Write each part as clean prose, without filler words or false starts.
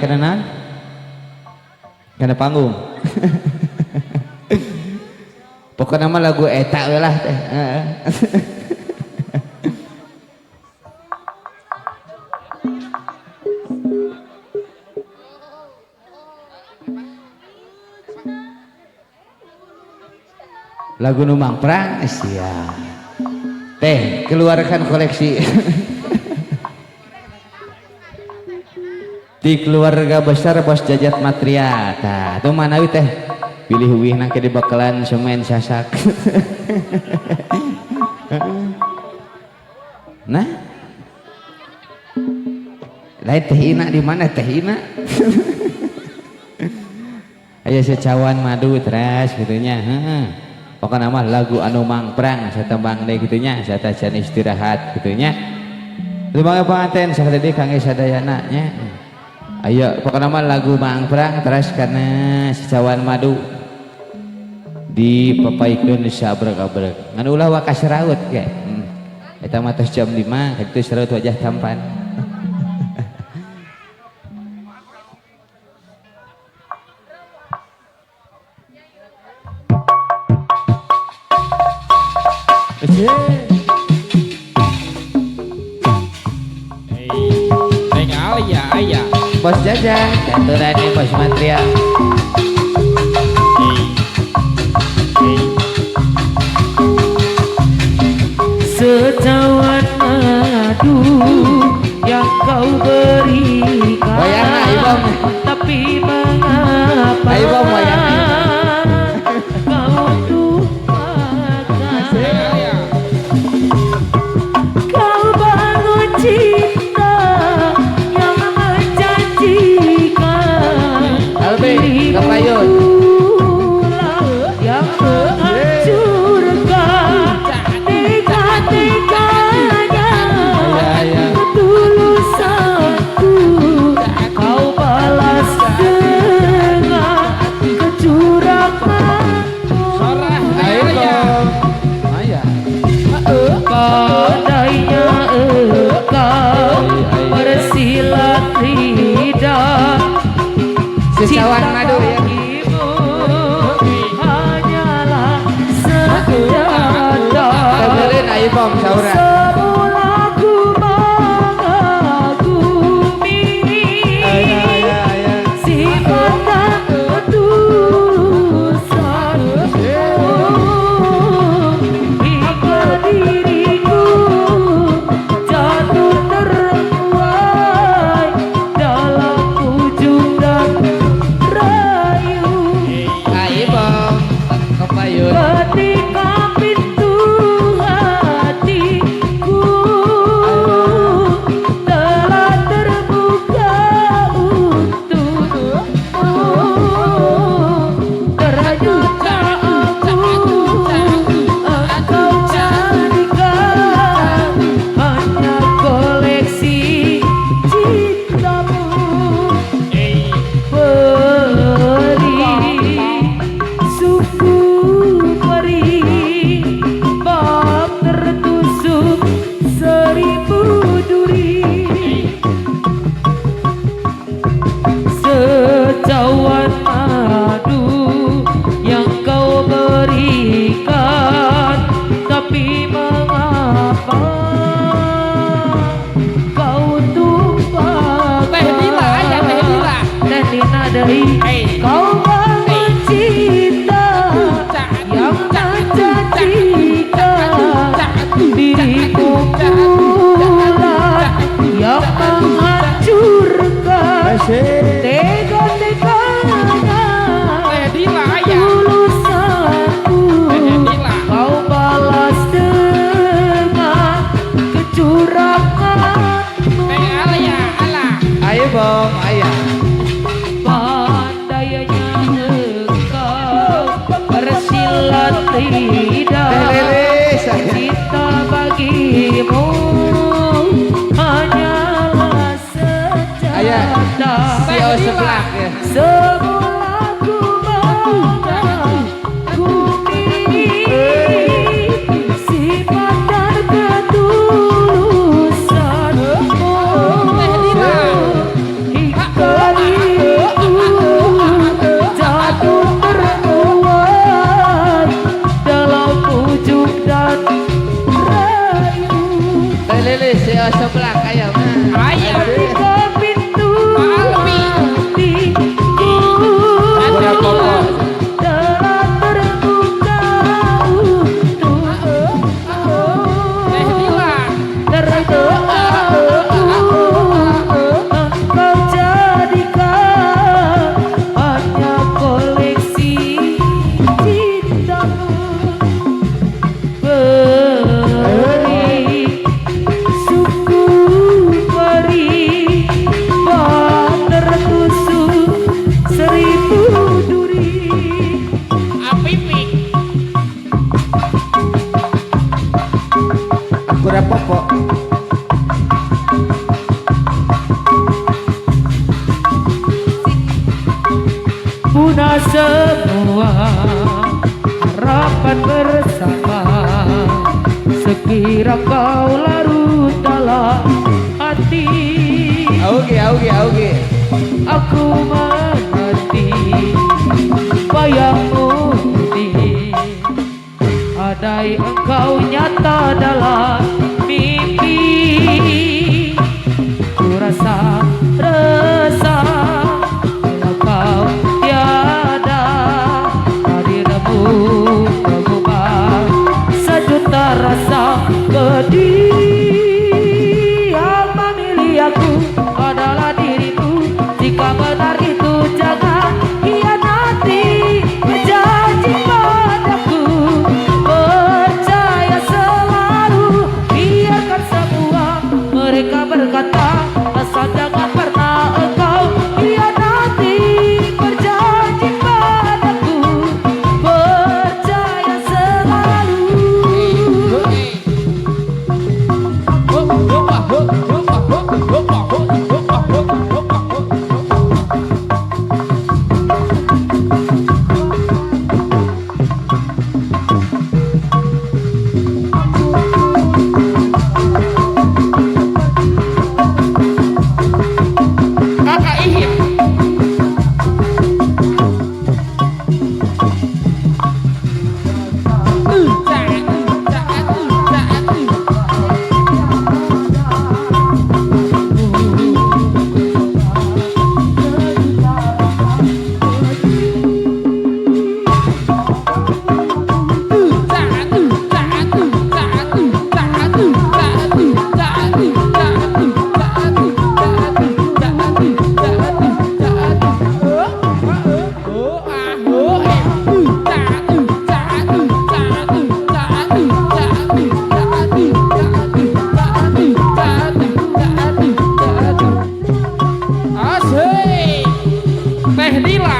karena karena panggung. Pokoknya mah lagu eta we lah teh. Lagu nu mangprang sia. Teh keluarkan koleksi. Di keluarga besar Bos Jajat Matria. Tah, tuh manawi teh. Pilih wih nangke di bakalan semen sasak. Nah. Lain teh ina di mana teh ina? Aya secawan madu teras gitunya. Pokoknya mah lagu anu mangprang satembang deh gitunya, satajan istirahat gitunya. Lumang panganten sakadede kangge sadayana nya. Ayo pokoknya mah lagu mangprang teras karena secawan madu di papaikeun sabrek-abrek. Ngan ulah wakas seraut ge. Eta mah tos jam 5 kitu seraut wajah tampan. Bos Jajang, caturan Bos Matria. Secawan madu yang kau berikan, tapi mengapa kau lupakan? Kau bangun cinta yang menjanjikan dirimu yang menghancurkan tega-teganya ketulusanku. Kau balas dengan kecuranganmu. Pandainya engkau bersilat lidah, Secawan madu ya. Hanyalah senjata. Kabelin ayo pom saura. Semula ku mengagumi sifat dan ketulusanmu, hingga diriku jatuh terbuai dalam ujung dan rayu. Ayo pom kepayun. Ketika pintu hatiku telah terbuka untukmu, ternyata engkau jadikan hanya koleksi cintamu. Beri suku perih, bab tertusuk 1000 duri. Secawan madu yang kau berikan, tapi mengapa kau tumpahkan? Teh Dina deui. Kau bangun cinta yang menjanjikan diriku pula yang menghancurkan tega-teganya ketulusanku. Kau balas dengan kecuranganmu. Ayo pom ayah. Pandainya engkau bersilat lidah, cinta bagimu hanyalah senjata. Sio sebelah ya. Semula ku mengagumi sifat dan ketulusanmu, hingga diriku semua harapan bersama. Sekira kau larut dalam hati, Augie. aku mengerti bayangmu ini. Andai engkau nyata dalam mimpi, ku rasa resah bila kau tiada. Hadirmu mengubah sejuta rasa pedih. Yang memilih aku adalah dirimu. Jika benar itu jangan hianati. Berjanji padaku, percaya selalu. Biarkan semua mereka berkata, asal jangan pernah engkau hianati. Berjanji padaku, percaya selalu. Kakak Ihim. Teh Lila.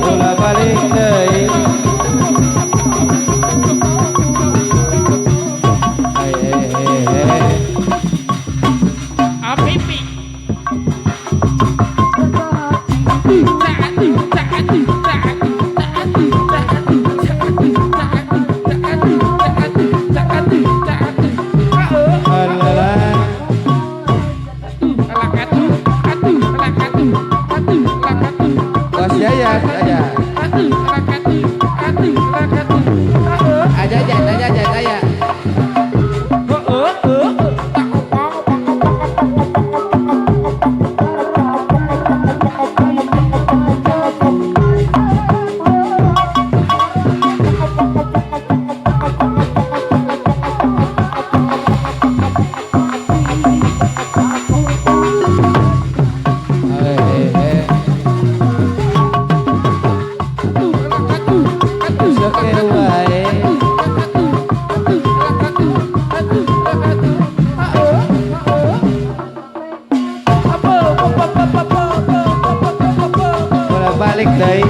Bola balik deui. Apipi. Halalan. Bos Yayat aya. Aja. Sakit wae. Bola balik deui.